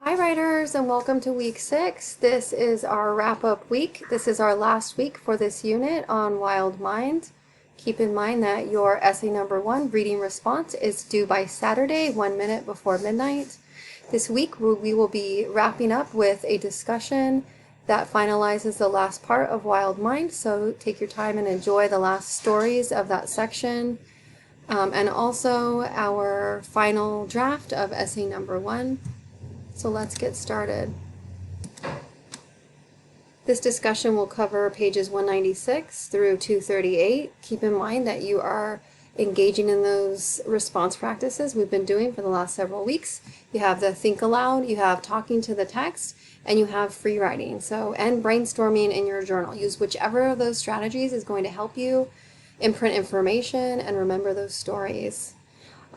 Hi writers, and welcome to week 6. This is our wrap-up week. This is our last week for this unit on Wild Mind. Keep in mind that your essay number 1 reading response is due by Saturday, 1 minute before midnight. This week we will be wrapping up with a discussion that finalizes the last part of Wild Mind, so take your time and enjoy the last stories of that section. And also our final draft of essay number 1. So let's get started. This discussion will cover pages 196 through 238. Keep in mind that you are engaging in those response practices we've been doing for the last several weeks. You have the think aloud, you have talking to the text, and you have free writing. And brainstorming in your journal. Use whichever of those strategies is going to help you imprint information and remember those stories.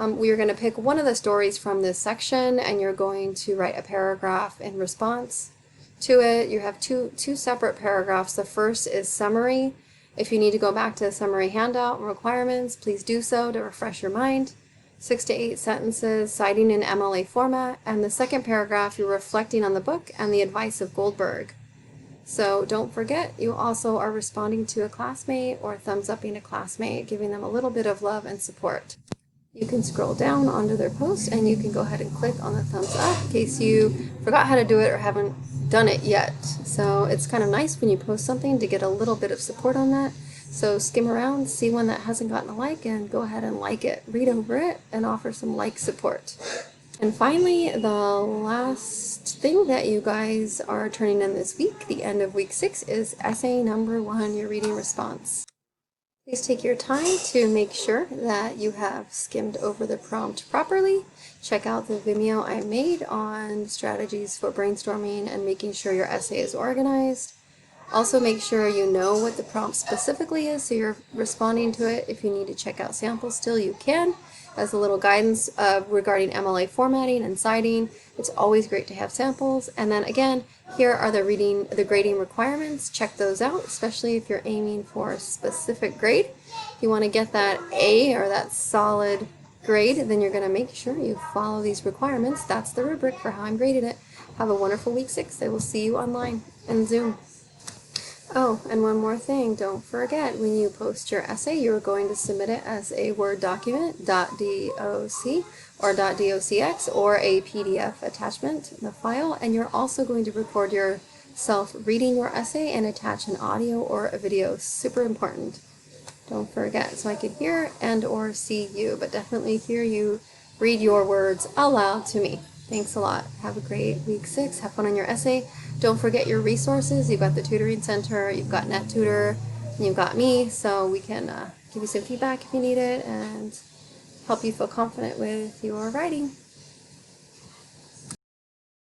We are going to pick one of the stories from this section, and you're going to write a paragraph in response to it. You have two separate paragraphs. The first is summary. If you need to go back to the summary handout and requirements, please do so to refresh your mind. 6 to 8 sentences, citing in MLA format. And the second paragraph, you're reflecting on the book and the advice of Goldberg. So don't forget, you also are responding to a classmate or thumbs-upping a classmate, giving them a little bit of love and support. You can scroll down onto their post and you can go ahead and click on the thumbs up in case you forgot how to do it or haven't done it yet. So it's kind of nice when you post something to get a little bit of support on that. So skim around, see one that hasn't gotten a like, and go ahead and like it. Read over it and offer some like support. And finally, the last thing that you guys are turning in this week, the end of week 6, is essay number 1, your reading response. Please take your time to make sure that you have skimmed over the prompt properly. Check out the Vimeo I made on strategies for brainstorming and making sure your essay is organized. Also make sure you know what the prompt specifically is so you're responding to it. If you need to check out samples still, you can. As a little guidance regarding MLA formatting and citing, it's always great to have samples. And then again, here are the grading requirements. Check those out, especially if you're aiming for a specific grade. If you want to get that A or that solid grade, then you're going to make sure you follow these requirements. That's the rubric for how I'm grading it. Have a wonderful week 6. I will see you online and Zoom. Oh, and one more thing, don't forget, when you post your essay, you're going to submit it as a Word document, .doc or .docx, or a PDF attachment in the file, and you're also going to record yourself reading your essay and attach an audio or a video. Super important. Don't forget, so I could hear and or see you, but definitely hear you read your words aloud to me. Thanks a lot. Have a great week 6. Have fun on your essay. Don't forget your resources. You've got the tutoring center, you've got NetTutor, and you've got me, so we can give you some feedback if you need it and help you feel confident with your writing.